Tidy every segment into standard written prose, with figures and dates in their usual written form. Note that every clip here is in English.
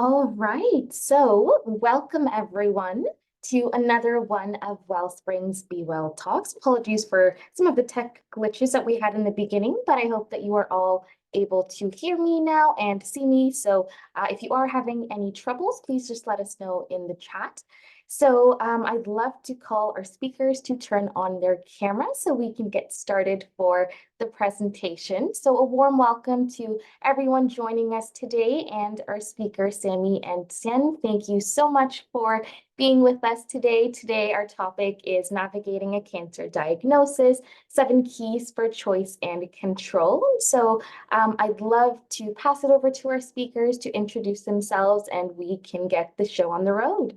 All right, so welcome everyone to another one of Wellspring's Be Well Talks. Apologies for some of the tech glitches that we had in the beginning, but I hope that you are all able to hear me now and see me. So if you are having any troubles, please just let us know in the chat. So I'd love to call our speakers to turn on their camera so we can get started for the presentation. So a warm welcome to everyone joining us today and our speakers, Sammy and Hsien. Thank you so much for being with us today. Today, our topic is navigating a cancer diagnosis, 7 keys for choice and control. So I'd love to pass it over to our speakers to introduce themselves and we can get the show on the road.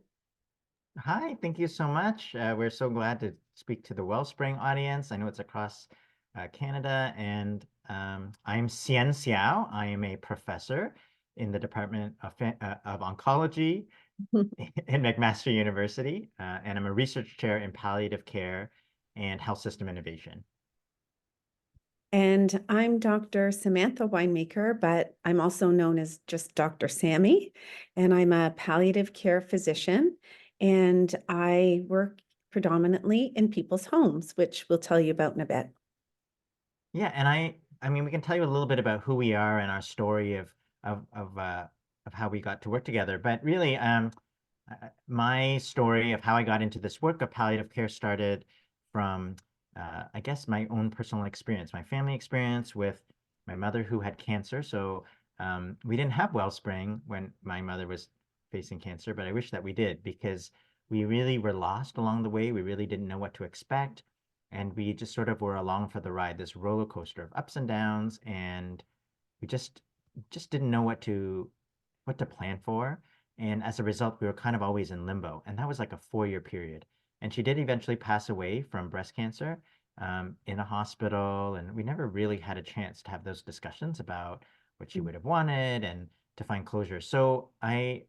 Hi, thank you so much. We're so glad to speak to the Wellspring audience. I know it's across Canada, and I'm Hsien Seow. I am a professor in the Department of Oncology in McMaster University, and I'm a research chair in palliative care and health system innovation. And I'm Dr. Samantha Winemaker, but I'm also known as just Dr. Sammy, and I'm a palliative care physician, and I work predominantly in people's homes, which we'll tell you about in a bit. Yeah, and I mean, we can tell you a little bit about who we are and our story of how we got to work together. But really, my story of how I got into this work of palliative care started from, I guess, my own personal experience, my family experience with my mother who had cancer. So we didn't have Wellspring when my mother was facing cancer, but I wish that we did because we really were lost along the way. We really didn't know what to expect. And we just sort of were along for the ride, this roller coaster of ups and downs, and we just didn't know what to plan for. And as a result, we were kind of always in limbo. And that was like a 4-year period. And she did eventually pass away from breast cancer in a hospital. And we never really had a chance to have those discussions about what she would have wanted and to find closure. So I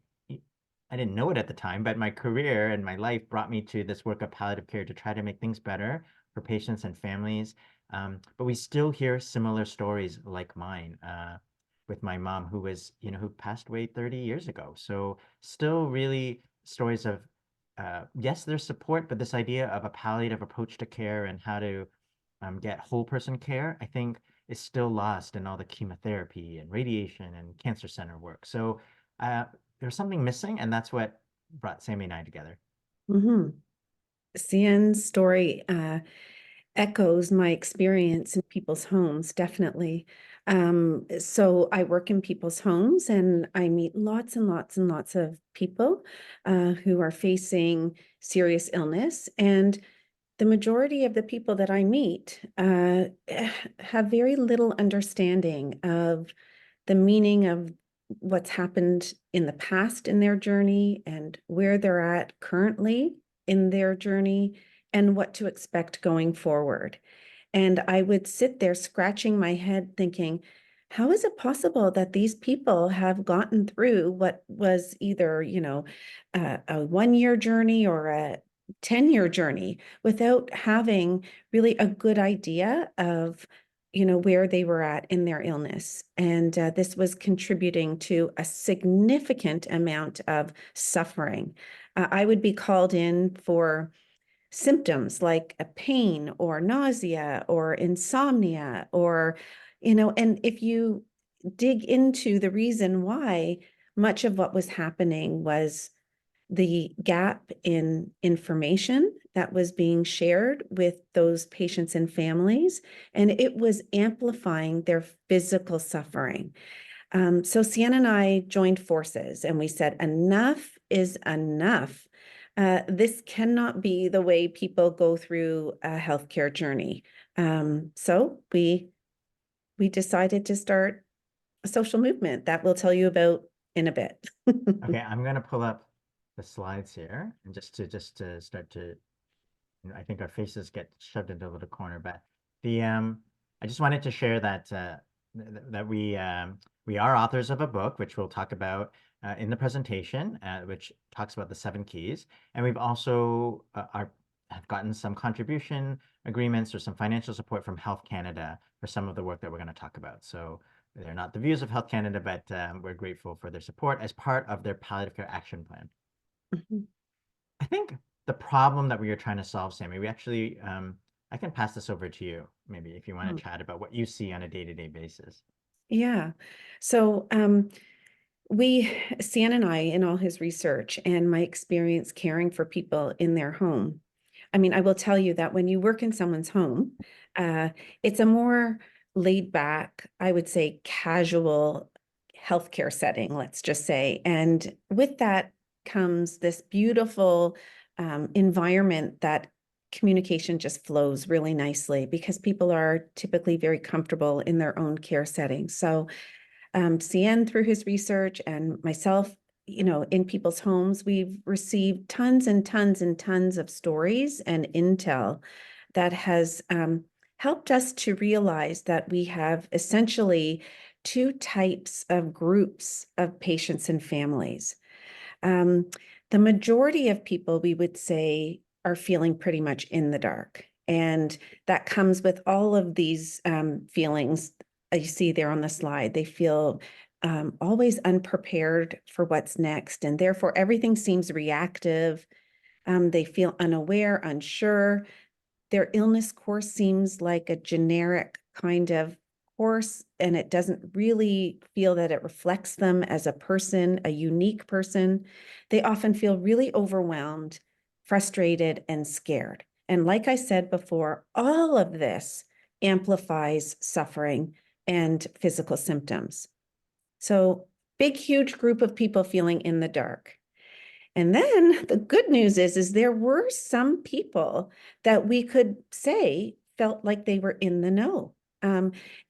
didn't know it at the time, but my career and my life brought me to this work of palliative care to try to make things better for patients and families. But we still hear similar stories like mine. With my mom who passed away 30 years ago. So still really stories of, yes, there's support, but this idea of a palliative approach to care and how to get whole person care, I think is still lost in all the chemotherapy and radiation and cancer center work. So there's something missing, and that's what brought Sammy and I together. Mm-hmm. Sien's story echoes my experience in people's homes, definitely. So I work in people's homes and I meet lots and lots and lots of people who are facing serious illness. And the majority of the people that I meet have very little understanding of the meaning of what's happened in the past in their journey and where they're at currently in their journey and what to expect going forward. And I would sit there scratching my head thinking, how is it possible that these people have gotten through what was either, a 1-year journey or a 10-year journey without having really a good idea of where they were at in their illness. And this was contributing to a significant amount of suffering. I would be called in for symptoms like a pain or nausea or insomnia and if you dig into the reason why, much of what was happening was the gap in information that was being shared with those patients and families, and it was amplifying their physical suffering. So Sienna and I joined forces and we said, enough is enough. This cannot be the way people go through a healthcare journey. So we decided to start a social movement that we'll tell you about in a bit. Okay, I'm going to pull up the slides here and just to start to, I think our faces get shoved into a little corner, but the I just wanted to share that that we are authors of a book, which we'll talk about in the presentation, which talks about the 7 keys, and we've also have gotten some contribution agreements or some financial support from Health Canada for some of the work that we're going to talk about. So They're not the views of Health Canada, but we're grateful for their support as part of their palliative care action plan. Mhm. I think the problem that we are trying to solve, Sammy, we actually, I can pass this over to you, maybe if you want Mm. to chat about what you see on a day-to-day basis. Yeah. So Hsien and I, in all his research and my experience caring for people in their home, I mean, I will tell you that when you work in someone's home, it's a more laid back, I would say, casual healthcare setting, let's just say. And with that comes this beautiful environment that communication just flows really nicely because people are typically very comfortable in their own care setting. So Hsien, through his research, and myself, in people's homes, we've received tons and tons and tons of stories and intel that has helped us to realize that we have essentially two types of groups of patients and families. Um, the majority of people, we would say, are feeling pretty much in the dark. And that comes with all of these feelings you see there on the slide. They feel always unprepared for what's next, and therefore everything seems reactive. They feel unaware, unsure. Their illness course seems like a generic kind of course, and it doesn't really feel that it reflects them as a person, a unique person. They often feel really overwhelmed, frustrated, and scared. And like I said before, all of this amplifies suffering and physical symptoms. So, big, huge group of people feeling in the dark. And then the good news is there were some people that we could say felt like they were in the know.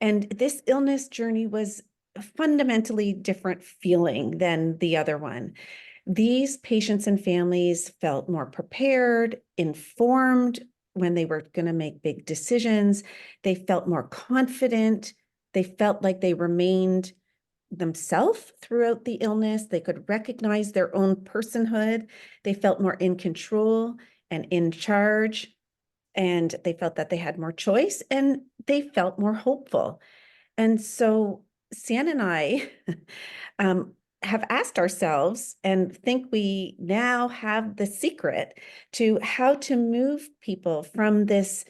And this illness journey was a fundamentally different feeling than the other one. These patients and families felt more prepared, informed when they were going to make big decisions. They felt more confident. They felt like they remained themselves throughout the illness. They could recognize their own personhood. They felt more in control and in charge, and they felt that they had more choice, and they felt more hopeful. And so Hsien and I have asked ourselves and think we now have the secret to how to move people from this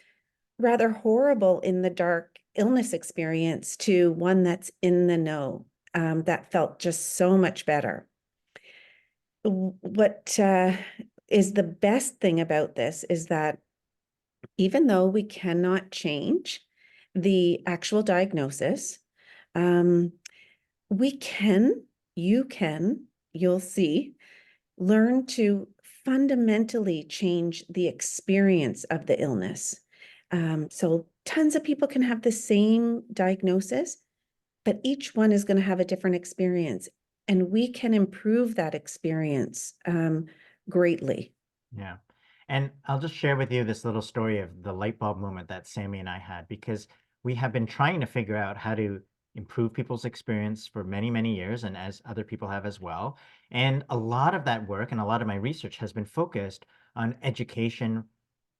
rather horrible in the dark illness experience to one that's in the know, that felt just so much better. What is the best thing about this is that even though we cannot change the actual diagnosis, we can, you'll see, learn to fundamentally change the experience of the illness. So tons of people can have the same diagnosis, but each one is going to have a different experience, and we can improve that experience greatly. Yeah. And I'll just share with you this little story of the light bulb moment that Sammy and I had, because we have been trying to figure out how to improve people's experience for many, many years, and as other people have as well. And a lot of that work and a lot of my research has been focused on education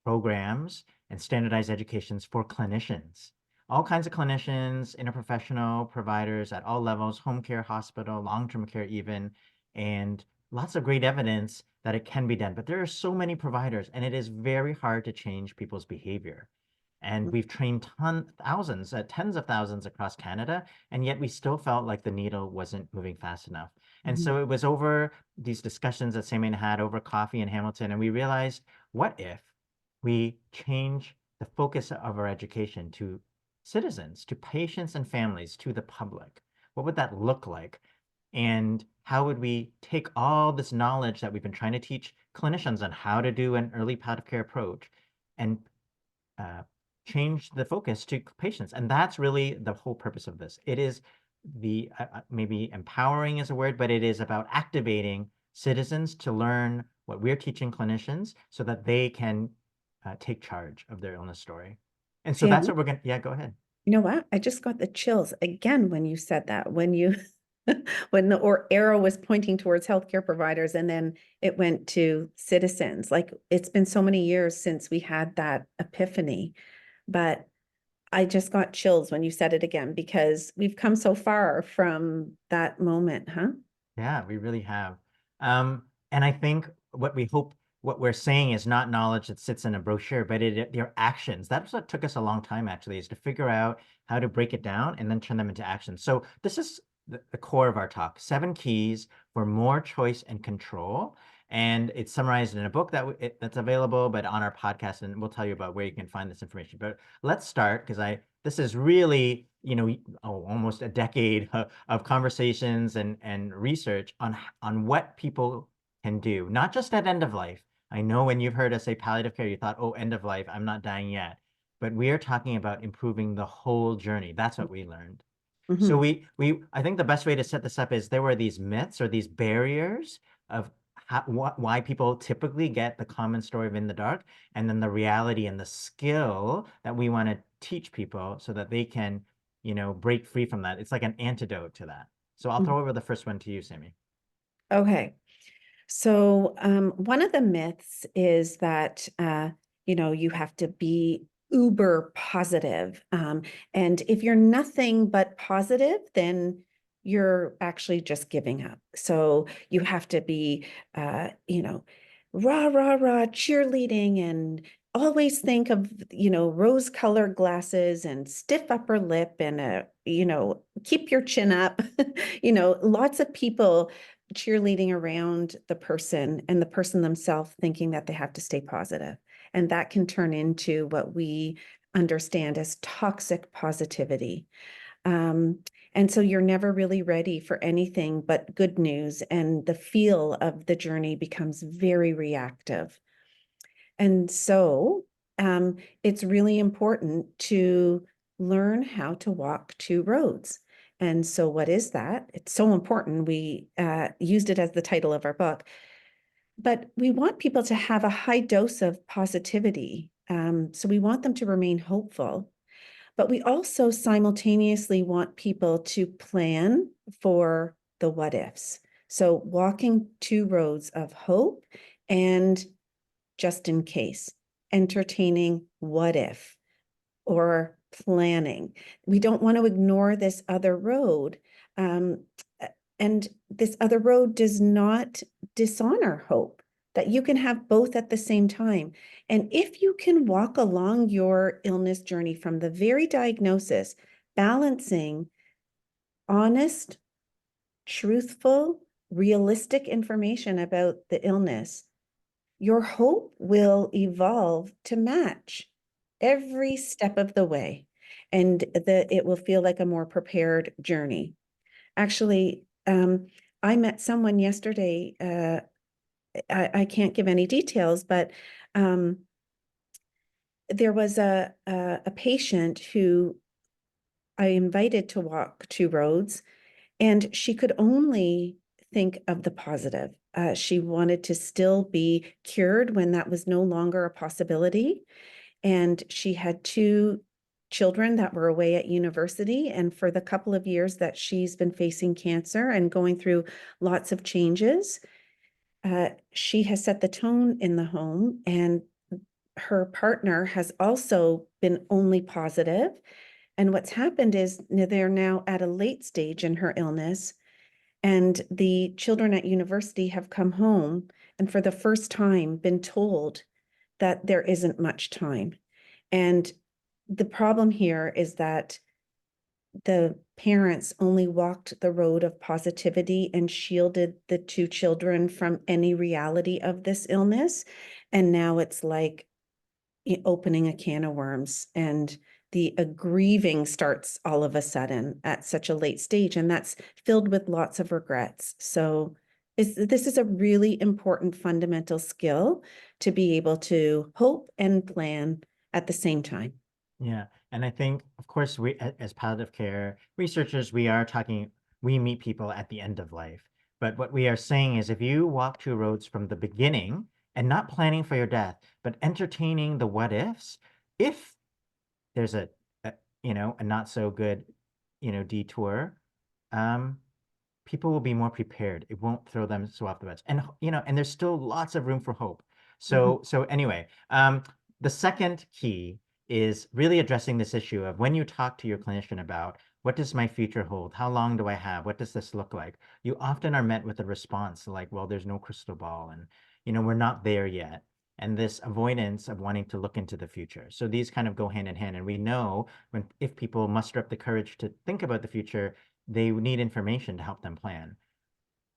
programs and standardized educations for clinicians. All kinds of clinicians, interprofessional providers at all levels, home care, hospital, long-term care even, and lots of great evidence that it can be done. But there are so many providers, and it is very hard to change people's behavior. And we've trained thousands, tens of thousands across Canada, and yet we still felt like the needle wasn't moving fast enough. And so it was over these discussions that Sammy had over coffee in Hamilton, and we realized, what if we change the focus of our education to citizens, to patients and families, to the public? What would that look like? And how would we take all this knowledge that we've been trying to teach clinicians on how to do an early palliative care approach and change the focus to patients? And that's really the whole purpose of this. It is the maybe empowering is a word, but it is about activating citizens to learn what we're teaching clinicians so that they can take charge of their illness story. And so that's what we're going to, yeah, go ahead. You know what? I just got the chills again when you said that, when you, when the arrow was pointing towards healthcare providers and then it went to citizens. Like, it's been so many years since we had that epiphany, but I just got chills when you said it again, because we've come so far from that moment, huh? Yeah, we really have. And I think what we're saying is not knowledge that sits in a brochure, but their actions. That's what took us a long time, actually, is to figure out how to break it down and then turn them into action. So this is the core of our talk, 7 keys for more choice and control. And it's summarized in a book that's available, but on our podcast, and we'll tell you about where you can find this information. But let's start, because this is really, almost a decade of conversations and research on what people can do, not just at end of life. I know when you've heard us say palliative care, you thought, oh, end of life, I'm not dying yet. But we are talking about improving the whole journey. That's what we learned. So Mhm. I think the best way to set this up is there were these myths or these barriers of why people typically get the common story of in the dark, and then the reality and the skill that we want to teach people so that they can, break free from that. It's like an antidote to that. So I'll throw over the first one to you, Sammy. Okay. So one of the myths is that you have to be uber positive. And if you're nothing but positive, then you're actually just giving up. So you have to be rah, rah, rah, cheerleading, and always think of, rose-colored glasses and stiff upper lip and, keep your chin up. Lots of people cheerleading around the person, and the person themselves thinking that they have to stay positive. And that can turn into what we understand as toxic positivity. And so you're never really ready for anything but good news, and the feel of the journey becomes very reactive. And so it's really important to learn how to walk 2 roads. And so what is that? It's so important. We used it as the title of our book. But we want people to have a high dose of positivity. So we want them to remain hopeful. But we also simultaneously want people to plan for the what ifs. So walking 2 roads of hope and just in case, entertaining what if, or planning. We don't want to ignore this other road. And this other road does not dishonor hope, that you can have both at the same time. And if you can walk along your illness journey from the very diagnosis, balancing honest, truthful, realistic information about the illness, your hope will evolve to match every step of the way, and it will feel like a more prepared journey. Actually, I met someone yesterday. I can't give any details, but there was a patient who I invited to walk 2 roads, and she could only think of the positive. She wanted to still be cured when that was no longer a possibility. And she had 2 children that were away at university. And for the couple of years that she's been facing cancer and going through lots of changes, she has set the tone in the home. And her partner has also been only positive. And what's happened is they're now at a late stage in her illness, and the children at university have come home and for the first time been told that there isn't much time. And the problem here is that the parents only walked the road of positivity and shielded the 2 children from any reality of this illness. And now it's like opening a can of worms, and the grieving starts all of a sudden at such a late stage, and that's filled with lots of regrets. So this is a really important fundamental skill, to be able to hope and plan at the same time. Yeah. And I think, of course, as palliative care researchers, we meet people at the end of life. But what we are saying is if you walk 2 roads from the beginning and not planning for your death, but entertaining the what ifs, if there's a not so good, detour, people will be more prepared. It won't throw them so off the edge. And there's still lots of room for hope. So anyway, the second key is really addressing this issue of when you talk to your clinician about what does my future hold? How long do I have? What does this look like? You often are met with a response like, well, there's no crystal ball and, we're not there yet. And this avoidance of wanting to look into the future. So these kind of go hand in hand. And we know if people muster up the courage to think about the future, they need information to help them plan.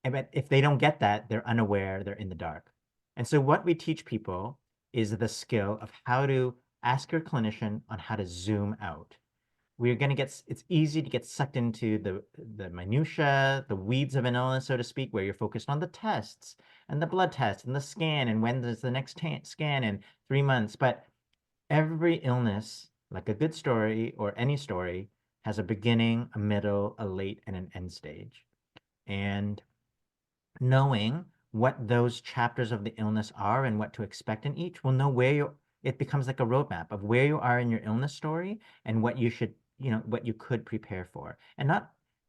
But if they don't get that, they're unaware, they're in the dark. And so what we teach people is the skill of how to ask your clinician on how to zoom out. We're going to it's easy to get sucked into the minutia, the weeds of an illness, so to speak, where you're focused on the tests and the blood test and the scan and when does the next scan in 3 months. But every illness, like a good story or any story, has a beginning, a middle, a late, and an end stage. And knowing what those chapters of the illness are and what to expect in each will know it becomes like a roadmap of where you are in your illness story and what you should, what you could prepare for. And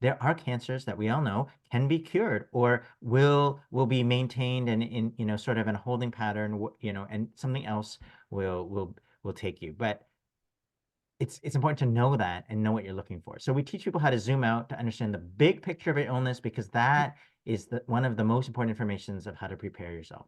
there are cancers that we all know can be cured or will be maintained and in, sort of in a holding pattern, and something else will take you. But it's important to know that and know what you're looking for. So we teach people how to zoom out to understand the big picture of your illness, because that is one of the most important informations of how to prepare yourself.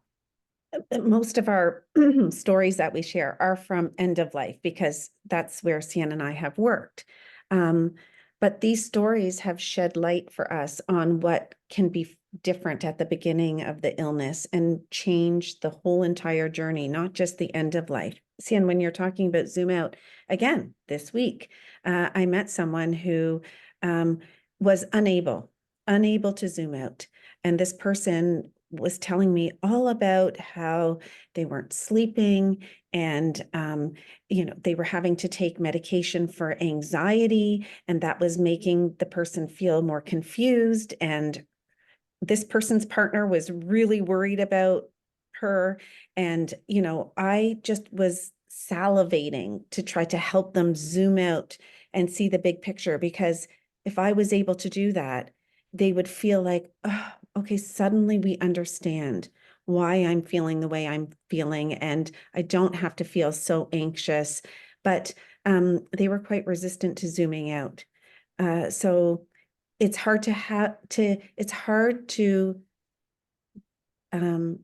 Most of our stories that we share are from end of life because that's where Hsien and I have worked. But these stories have shed light for us on what can be different at the beginning of the illness and change the whole entire journey, not just the end of life. Hsien, when you're talking about zoom out, again, this week, I met someone who was unable to zoom out. And this person was telling me all about how they weren't sleeping and, they were having to take medication for anxiety, and that was making the person feel more confused. And this person's partner was really worried about her. And, I just was salivating to try to help them zoom out and see the big picture, because if I was able to do that, they would feel like, oh, okay, suddenly we understand why I'm feeling the way I'm feeling, and I don't have to feel so anxious. But they were quite resistant to zooming out. So it's hard to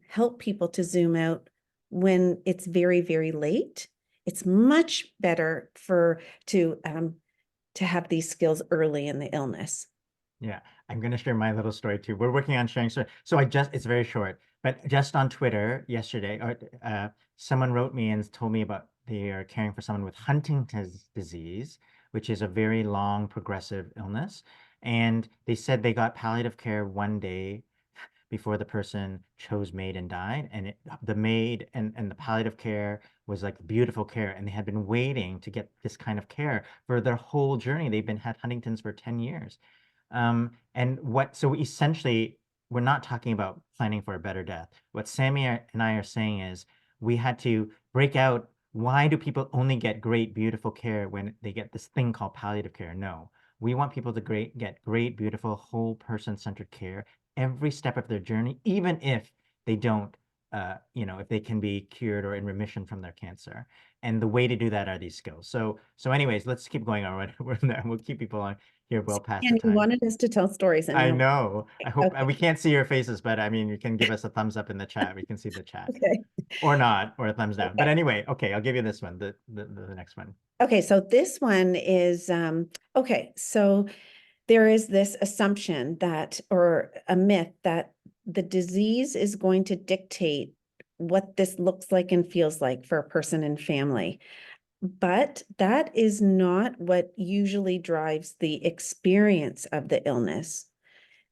help people to zoom out when it's very, very late. It's much better to have these skills early in the illness. Yeah, I'm going to share my little story too. We're working on sharing. So it's very short, but just on Twitter yesterday, someone wrote me and told me about they are caring for someone with Huntington's disease, which is a very long progressive illness. And they said they got palliative care one day before the person chose MAID and died. And the MAID and the palliative care was like beautiful care. And they had been waiting to get this kind of care for their whole journey. They've had Huntington's for 10 years. So essentially, we're not talking about planning for a better death. What Sammy and I are saying is we had to break out, why do people only get great, beautiful care when they get this thing called palliative care? No, we want people to get great, beautiful, whole person-centered care every step of their journey, even if they don't, if they can be cured or in remission from their cancer. And the way to do that are these skills. So anyways, let's keep going on. We'll keep people on here well past the And you time. wanted us to tell stories. And I know. I hope okay. we can't see your faces, but I mean, you can give us a thumbs up in the chat. We can see the chat. Okay. Or not, or a thumbs down. Okay. But anyway, okay, I'll give you this one, the next one. Okay, so this one is, okay, so there is this assumption or a myth that the disease is going to dictate what this looks like and feels like for a person and family. But that is not what usually drives the experience of the illness.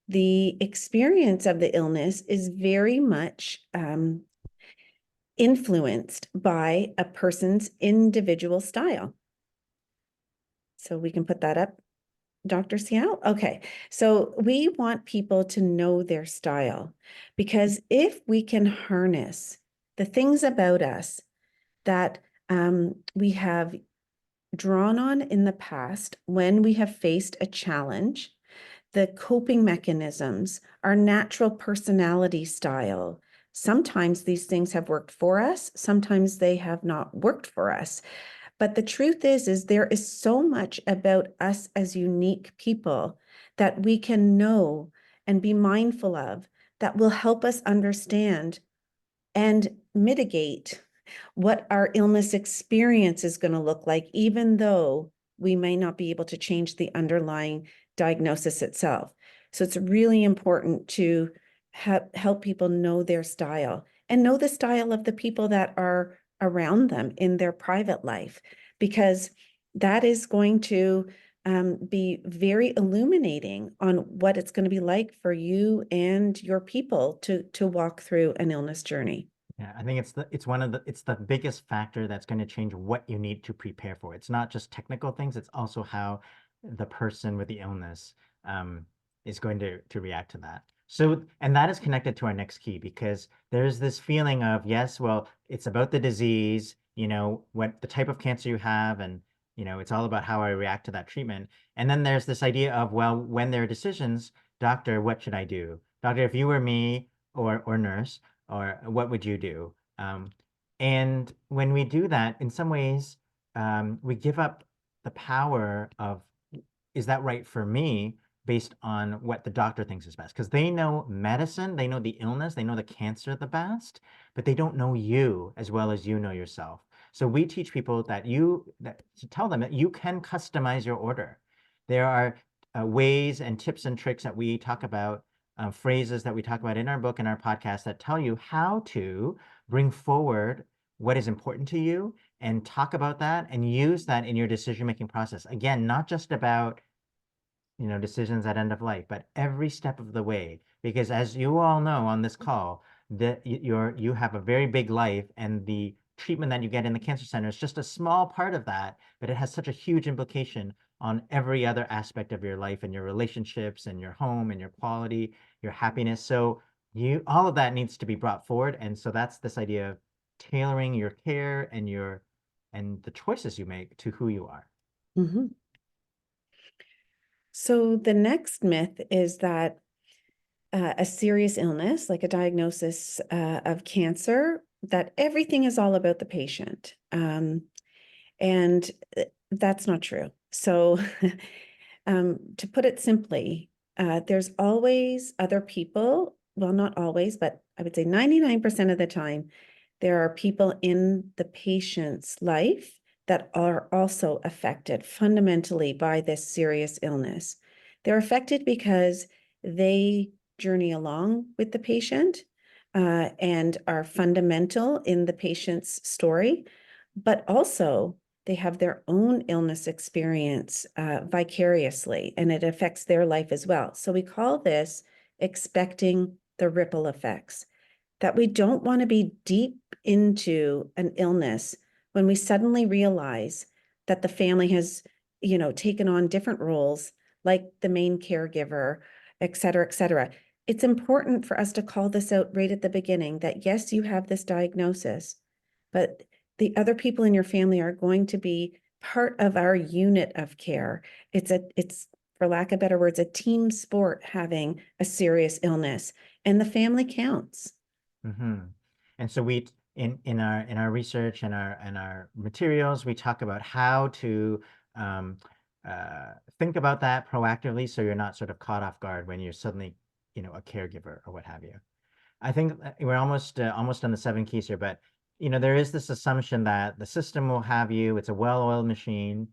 The experience of the illness is very much influenced by a person's individual style. So we can put that up, Dr. Seow. Okay, so we want people to know their style, because if we can harness the things about us that we have drawn on in the past when we have faced a challenge, the coping mechanisms, our natural personality style. Sometimes these things have worked for us, sometimes they have not worked for us. But the truth is there is so much about us as unique people that we can know and be mindful of that will help us understand and mitigate what our illness experience is going to look like, even though we may not be able to change the underlying diagnosis itself. So it's really important to help people know their style and know the style of the people that are around them in their private life, because that is going to be very illuminating on what it's going to be like for you and your people to walk through an illness journey. Yeah, I think it's the biggest factor that's going to change what you need to prepare for. It's not just technical things, it's also how the person with the illness is going to react to that. So, and that is connected to our next key, because there's this feeling of, yes, well, it's about the disease, what the type of cancer you have, and it's all about how I react to that treatment. And then there's this idea of, well, when there are decisions, doctor, what should I do? Doctor, if you were me, or nurse, or what would you do? And when we do that, in some ways, we give up the power of, is that right for me, based on what the doctor thinks is best? Because they know medicine, they know the illness, they know the cancer the best, but they don't know you as well as you know yourself. So we teach people to tell them that you can customize your order. There are ways and tips and tricks that we talk about, phrases that we talk about in our book and our podcast, that tell you how to bring forward what is important to you and talk about that and use that in your decision-making process. Again, not just about decisions at end of life, but every step of the way. Because as you all know on this call, that you have a very big life, and the treatment that you get in the cancer center is just a small part of that, but it has such a huge implication on every other aspect of your life and your relationships and your home and your quality, your happiness. So all of that needs to be brought forward. And so that's this idea of tailoring your care and the choices you make to who you are. Mm-hmm. So the next myth is that a serious illness, like a diagnosis of cancer, that everything is all about the patient. And that's not true. So to put it simply, there's always other people, well, not always, but I would say 99% of the time, there are people in the patient's life that are also affected fundamentally by this serious illness. They're affected because they journey along with the patient and are fundamental in the patient's story, but also they have their own illness experience vicariously, and it affects their life as well. So we call this expecting the ripple effects, that we don't want to be deep into an illness when we suddenly realize that the family has, taken on different roles, like the main caregiver, et cetera, et cetera. It's important for us to call this out right at the beginning, that yes, you have this diagnosis, but the other people in your family are going to be part of our unit of care. It's, for lack of better words, a team sport having a serious illness, and the family counts. Mm-hmm. And so we in our research and our materials, we talk about how to think about that proactively, so you're not sort of caught off guard when you're suddenly a caregiver or what have you. I think we're almost on the 7 keys here, but there is this assumption that the system will have you. It's a well-oiled machine.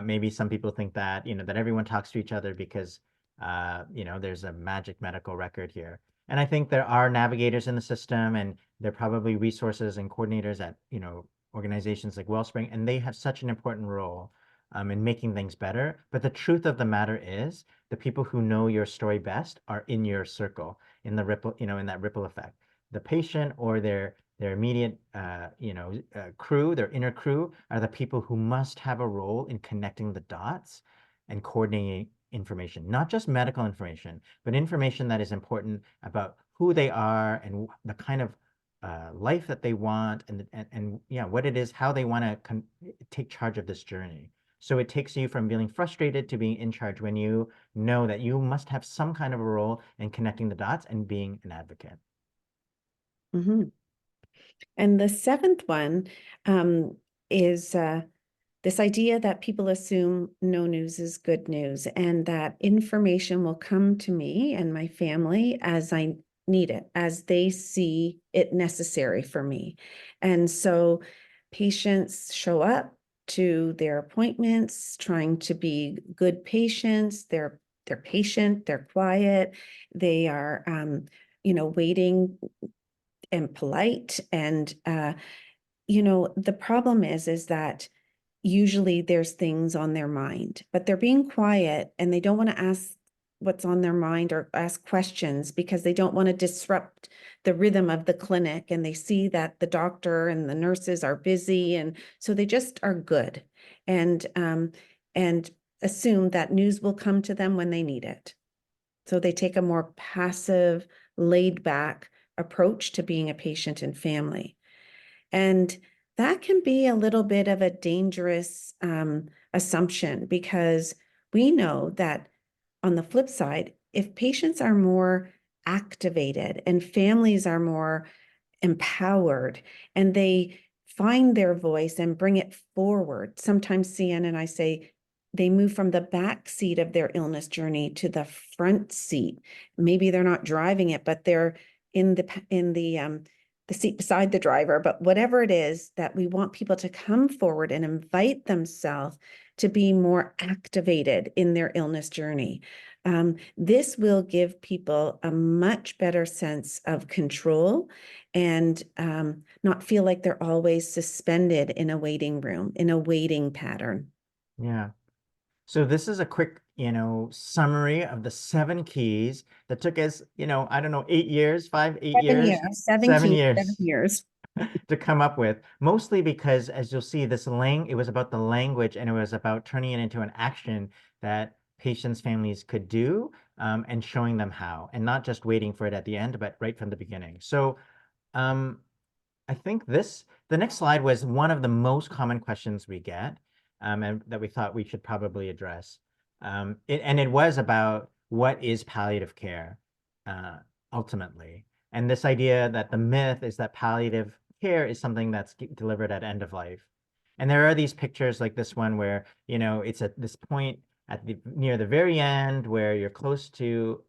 Maybe some people think that that everyone talks to each other because there's a magic medical record here. And I think there are navigators in the system, and there are probably resources and coordinators at organizations like Wellspring, and they have such an important role in making things better. But the truth of the matter is, the people who know your story best are in your circle, in the ripple, in that ripple effect. The patient or their immediate, crew, their inner crew, are the people who must have a role in connecting the dots and coordinating information, not just medical information, but information that is important about who they are and the kind of life that they want, and yeah, what it is, how they want to take charge of this journey. So it takes you from feeling frustrated to being in charge when you know that you must have some kind of a role in connecting the dots and being an advocate. Mm-hmm. And the 7th one is this idea that people assume no news is good news, and that information will come to me and my family as I need it, as they see it necessary for me. And so patients show up to their appointments trying to be good patients. They're patient, they're quiet, they are waiting and polite. And the problem is that usually there's things on their mind, but they're being quiet and they don't want to ask what's on their mind or ask questions because they don't want to disrupt the rhythm of the clinic, and they see that the doctor and the nurses are busy, and so they just are good and assume that news will come to them when they need it. So they take a more passive, laid back approach to being a patient and family. And that can be a little bit of a dangerous assumption, because we know that on the flip side, if patients are more activated and families are more empowered and they find their voice and bring it forward, sometimes Hsien and I say they move from the back seat of their illness journey to the front seat. Maybe they're not driving it, but they're in the seat beside the driver. But whatever it is, that we want people to come forward and invite themselves to be more activated in their illness journey. This will give people a much better sense of control and not feel like they're always suspended in a waiting room, in a waiting pattern. Yeah. So this is a quick, summary of the 7 keys that took us, I don't know, 8 years, 8 years, 7 years. 7 years. To come up with, mostly because, as you'll see, it was about the language, and it was about turning it into an action that patients' families could do, and showing them how, and not just waiting for it at the end, but right from the beginning. So I think the next slide was one of the most common questions we get, and that we thought we should probably address. It was about what is palliative care, ultimately. And this idea that the myth is that palliative care is something that's delivered at end of life. And there are these pictures like this one where, it's at this point near the very end where you're close to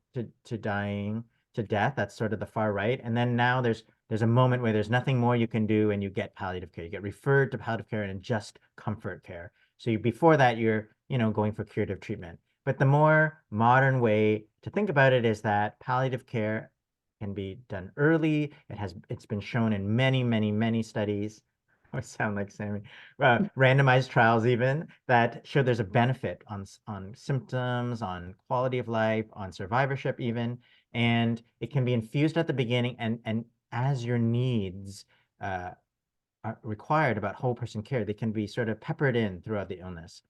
dying, to death. That's sort of the far right. And then now there's a moment where there's nothing more you can do and you get palliative care. You get referred to palliative care and just comfort care. So before that, you're, going for curative treatment. But the more modern way to think about it is that palliative care can be done early. It's been shown in many, many, many studies. I sound like Sammy. Randomized trials even that show there's a benefit on symptoms, on quality of life, on survivorship even, and it can be infused at the beginning and as your needs are required about whole person care, they can be sort of peppered in throughout the illness.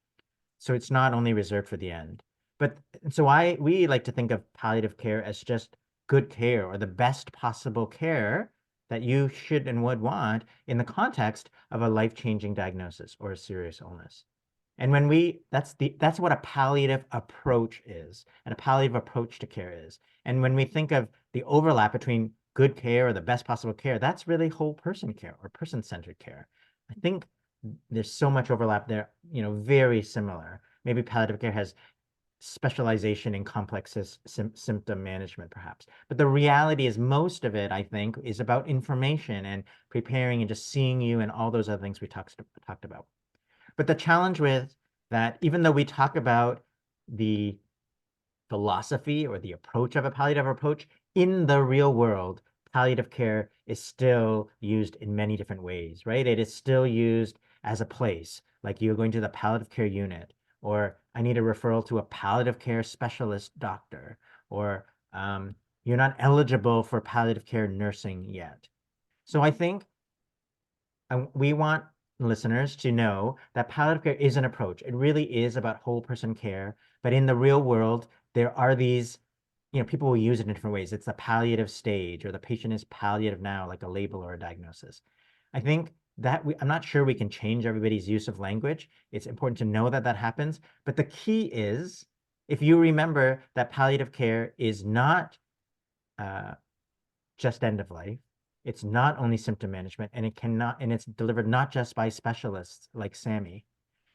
So it's not only reserved for the end. But so we like to think of palliative care as just good care, or the best possible care that you should and would want in the context of a life-changing diagnosis or a serious illness. And that's what a palliative approach is, and a palliative approach to care is. And when we think of the overlap between good care or the best possible care, that's really whole person care or person-centered care. I think there's so much overlap there, very similar. Maybe palliative care has specialization in complex symptom management, perhaps. But the reality is most of it, I think, is about information and preparing and just seeing you and all those other things we talked about. But the challenge with that, even though we talk about the philosophy or the approach of a palliative approach, in the real world, palliative care is still used in many different ways, right? It is still used as a place, like you're going to the palliative care unit, or I need a referral to a palliative care specialist doctor, or you're not eligible for palliative care nursing yet. So I think we want listeners to know that palliative care is an approach. It really is about whole person care, but in the real world, there are these, people will use it in different ways. It's the palliative stage, or the patient is palliative now, like a label or a diagnosis. I think that I'm not sure we can change everybody's use of language. It's important to know that that happens. But the key is, if you remember that palliative care is not just end of life, it's not only symptom management, and it's delivered not just by specialists like Sammy.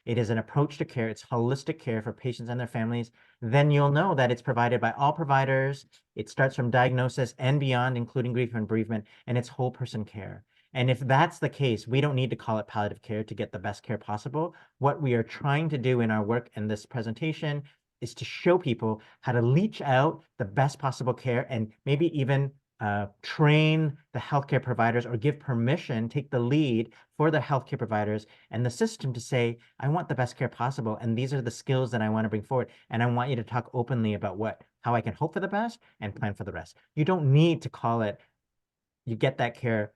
it is an approach to care, it's holistic care for patients and their families, then you'll know that it's provided by all providers. It starts from diagnosis and beyond, including grief and bereavement, and it's whole person care. And if that's the case, we don't need to call it palliative care to get the best care possible. What we are trying to do in our work in this presentation is to show people how to leach out the best possible care and maybe even train the healthcare providers or give permission, take the lead for the healthcare providers and the system to say, I want the best care possible. And these are the skills that I want to bring forward. And I want you to talk openly about how I can hope for the best and plan for the rest. You don't need to call it, you get that care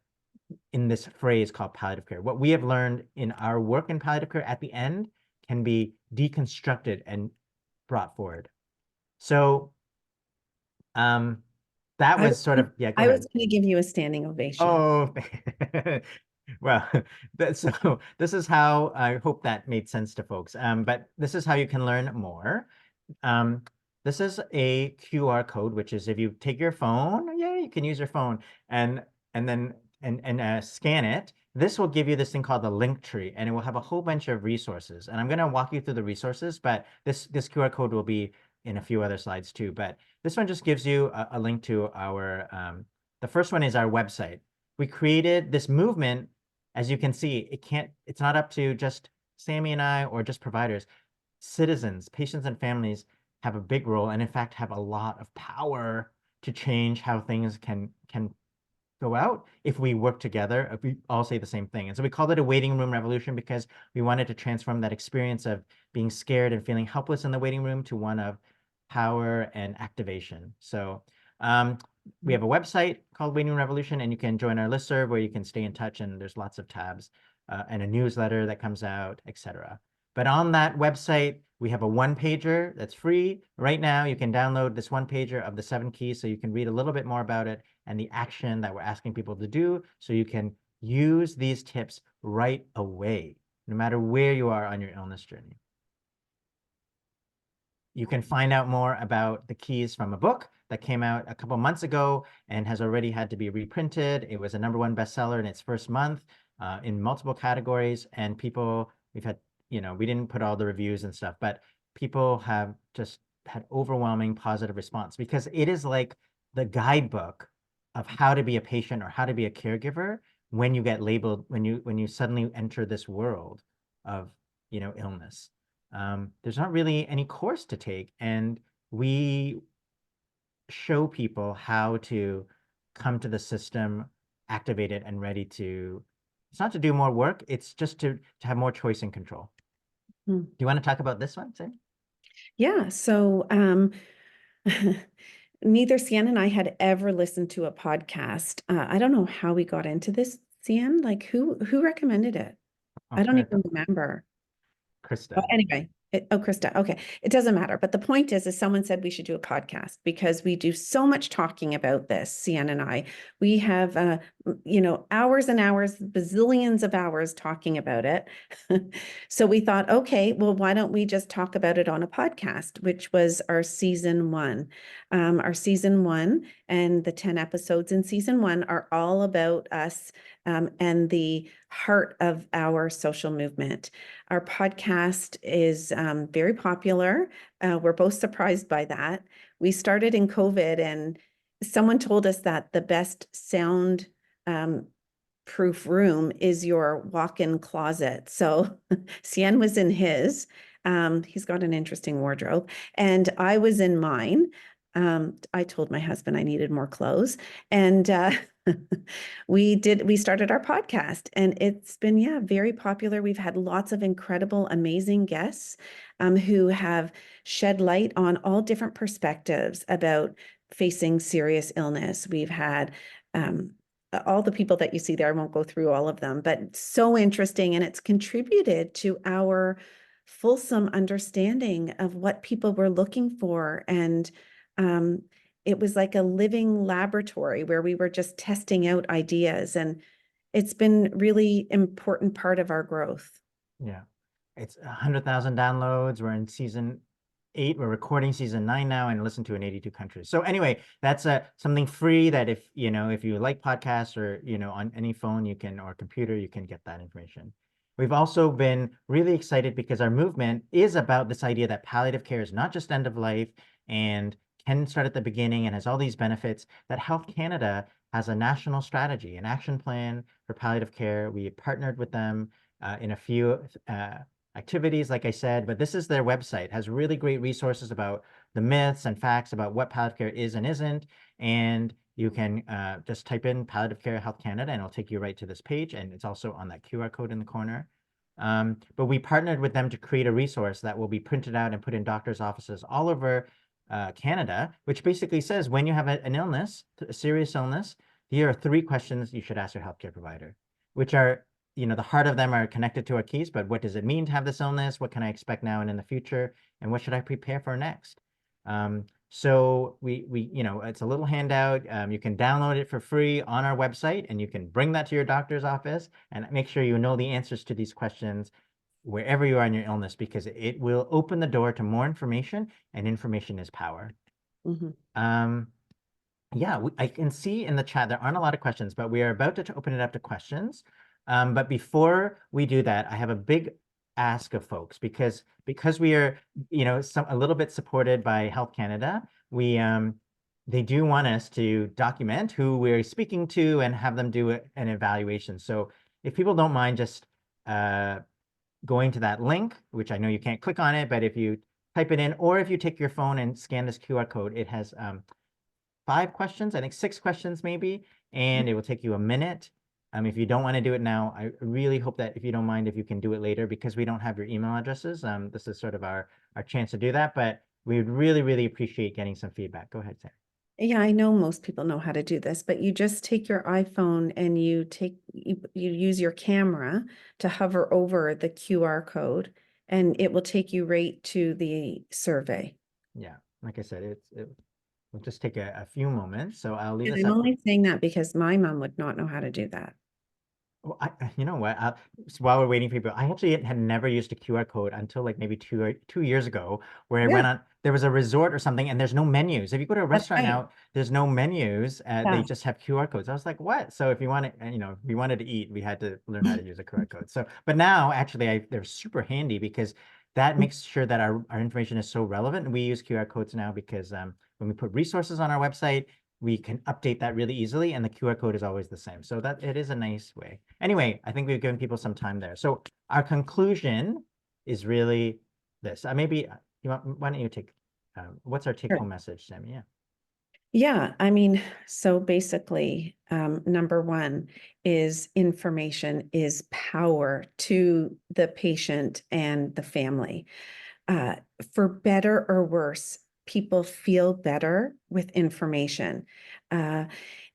in this phrase called palliative care. What we have learned in our work in palliative care at the end can be deconstructed and brought forward. So that was sort of, yeah, go I ahead. was going to give you a standing ovation. Oh, well, so this is how I hope that made sense to folks. But this is how you can learn more. This is a QR code, which is if you take your phone, yeah, you can use your phone and then scan it. This will give you this thing called the link tree, and it will have a whole bunch of resources. And I'm going to walk you through the resources, but this QR code will be in a few other slides too. But this one just gives you a link to our, the first one is our website. We created this movement, as you can see, it's not up to just Sammy and I or just providers. Citizens, patients and families have a big role and in fact have a lot of power to change how things can go out if we work together, if we all say the same thing. And so we called it a waiting room revolution because we wanted to transform that experience of being scared and feeling helpless in the waiting room to one of power and activation. So we have a website called Waiting Room Revolution, and you can join our listserv where you can stay in touch, and there's lots of tabs and a newsletter that comes out, etc. But on that website, we have a one-pager that's free. Right now, you can download this one-pager of the 7 keys so you can read a little bit more about it and the action that we're asking people to do so you can use these tips right away, no matter where you are on your illness journey. You can find out more about the keys from a book that came out a couple months ago and has already had to be reprinted. It was a #1 bestseller in its first month in multiple categories. And people, we've had, we didn't put all the reviews and stuff, but people have just had overwhelming positive response because it is like the guidebook of how to be a patient or how to be a caregiver when you get labeled, when you suddenly enter this world of, illness. There's not really any course to take, and we show people how to come to the system activated and ready to, it's not to do more work, it's just to have more choice and control. Do you want to talk about this one, Sam? Yeah, so neither Hsien and I had ever listened to a podcast. I don't know how we got into this, Hsien, like who recommended it? I don't even remember. Krista. Anyway, Krista. Okay. It doesn't matter. But the point is someone said we should do a podcast because we do so much talking about this, Hsien and I. We have, hours and hours, bazillions of hours talking about it. So we thought, okay, well, why don't we just talk about it on a podcast, which was our season 1. Our season 1 and the 10 episodes in season 1 are all about us and the heart of our social movement. Our podcast is very popular. We're both surprised by that. We started in COVID and someone told us that the best sound proof room is your walk-in closet. So Hsien was in his. He's got an interesting wardrobe. And I was in mine. I told my husband I needed more clothes. And we started our podcast and it's been, very popular. We've had lots of incredible, amazing guests who have shed light on all different perspectives about facing serious illness. We've had all the people that you see there. I won't go through all of them, but so interesting. And it's contributed to our fulsome understanding of what people were looking for. And it was like a living laboratory where we were just testing out ideas, and it's been really important part of our growth. Yeah, it's 100,000 downloads. We're in season 8. We're recording season 9 now and listen to in 82 countries. So anyway, that's something free that if you like podcasts or on any phone you can or computer you can get that information. We've also been really excited because our movement is about this idea that palliative care is not just end of life and can start at the beginning and has all these benefits, that Health Canada has a national strategy, an action plan for palliative care. We partnered with them in a few activities, like I said, but this is their website, has really great resources about the myths and facts about what palliative care is and isn't. And you can just type in Palliative Care Health Canada and it'll take you right to this page. And it's also on that QR code in the corner. But we partnered with them to create a resource that will be printed out and put in doctors' offices all over Canada, which basically says when you have an illness, a serious illness, here are 3 questions you should ask your healthcare provider, which are, the heart of them are connected to our keys, but what does it mean to have this illness? What can I expect now and in the future? And what should I prepare for next? So we it's a little handout. You can download it for free on our website, and you can bring that to your doctor's office and make sure you know the answers to these questions wherever you are in your illness, because it will open the door to more information, and information is power. Yeah, I can see in the chat there aren't a lot of questions, but we are about to open it up to questions. But before we do that, I have a big ask of folks, because we are, a little bit supported by Health Canada. They do want us to document who we're speaking to and have them do an evaluation. So if people don't mind just going to that link, which I know you can't click on it, but if you type it in, or if you take your phone and scan this QR code, it has 5 questions, I think 6 questions maybe, and it will take you a minute. If you don't want to do it now, I really hope that, if you don't mind, if you can do it later, because we don't have your email addresses. This is sort of our chance to do that, but we would really, really appreciate getting some feedback. Go ahead, Sam. Yeah, I know most people know how to do this, but you just take your iPhone and you use your camera to hover over the QR code, and it will take you right to the survey. Yeah, like I said, it will just take a few moments. So I'll leave And this I'm up. only saying that because my mom would not know how to do that. Well, you know what? So while we're waiting for people, I actually had never used a QR code until like maybe 2 years ago, where I went on. There was a resort or something, and there's no menus. If you go to a restaurant now, there's no menus. They just have QR codes. I was like, what? So if you want to, if we wanted to eat, we had to learn how to use a QR code. So, but now actually, they're super handy, because that makes sure that our information is so relevant. And we use QR codes now because when we put resources on our website, we can update that really easily, and the QR code is always the same. So that it is a nice way. Anyway, I think we've given people some time there. So our conclusion is really this. Maybe why don't you take, what's our take-home message, Sammy? Yeah. Yeah, I mean, so basically, number 1 is information is power to the patient and the family. For better or worse, people feel better with information. And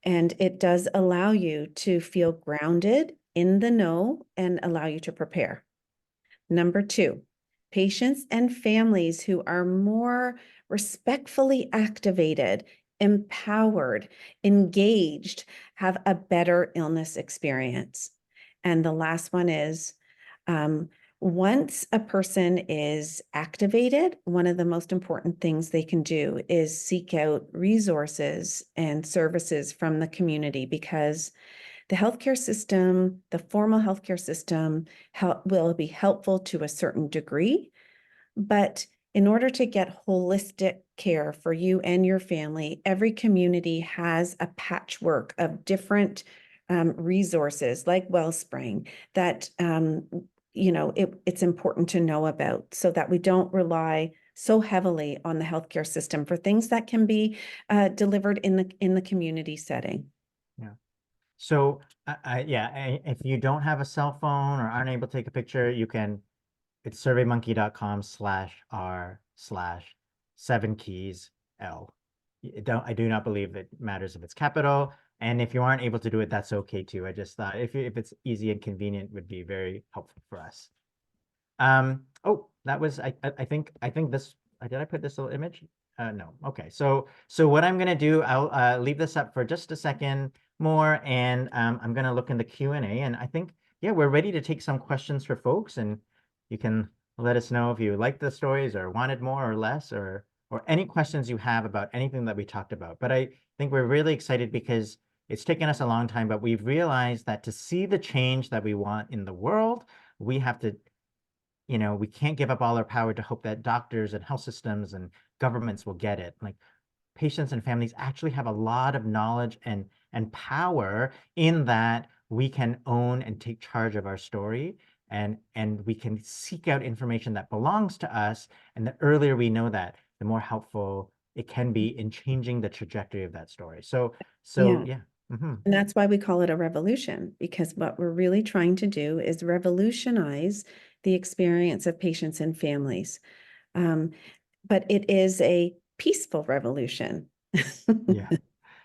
it does allow you to feel grounded in the know and allow you to prepare. Number 2, patients and families who are more respectfully activated, empowered, engaged, have a better illness experience. And the last one is, once a person is activated, one of the most important things they can do is seek out resources and services from the community, because the healthcare system, the formal healthcare system, will be helpful to a certain degree, but in order to get holistic care for you and your family, every community has a patchwork of different resources like Wellspring that it's important to know about, so that we don't rely so heavily on the healthcare system for things that can be delivered in the community setting. Yeah. So if you don't have a cell phone or aren't able to take a picture, you can. It's surveymonkey.com/r/7keysL. I do not believe it matters if it's capital. And if you aren't able to do it, that's okay too. I just thought if it's easy and convenient, would be very helpful for us. Oh, that was I think this. Did I put this little image? No. Okay. So what I'm gonna do, I'll leave this up for just a second more, and I'm gonna look in the Q&A, and I think we're ready to take some questions for folks, and you can let us know if you liked the stories or wanted more or less, or any questions you have about anything that we talked about. But I think we're really excited because it's taken us a long time, but we've realized that to see the change that we want in the world, we have to, we can't give up all our power to hope that doctors and health systems and governments will get it. Like, patients and families actually have a lot of knowledge and power in that we can own and take charge of our story, and we can seek out information that belongs to us. And the earlier we know that, the more helpful it can be in changing the trajectory of that story. So Yeah. yeah. Mm-hmm. And that's why we call it a revolution, because what we're really trying to do is revolutionize the experience of patients and families. But it is a peaceful revolution. Yeah.